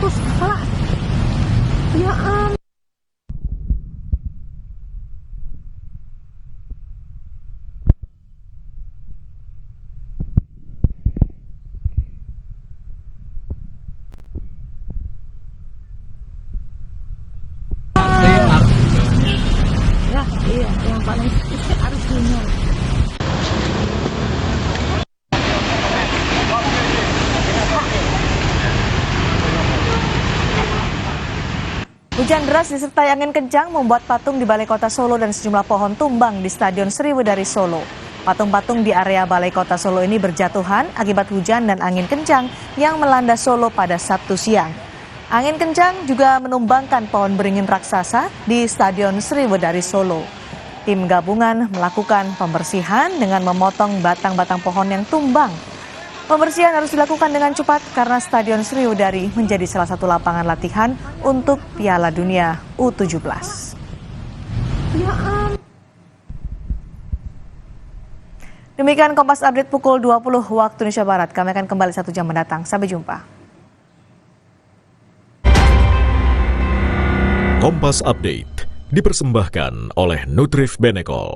putus kepala. Ya ampun. Ya, iya, yang paling susah harus ini. Hujan deras disertai angin kencang membuat patung di Balai Kota Solo dan sejumlah pohon tumbang di Stadion Sriwedari Solo. Patung-patung di area Balai Kota Solo ini berjatuhan akibat hujan dan angin kencang yang melanda Solo pada Sabtu siang. Angin kencang juga menumbangkan pohon beringin raksasa di Stadion Sriwedari Solo. Tim gabungan melakukan pembersihan dengan memotong batang-batang pohon yang tumbang. Pembersihan harus dilakukan dengan cepat karena Stadion Sriwedari menjadi salah satu lapangan latihan untuk Piala Dunia U17. Demikian Kompas Update pukul 20 waktu Indonesia Barat. Kami akan kembali 1 jam mendatang. Sampai jumpa. Kompas Update dipersembahkan oleh Nutrif Benecol.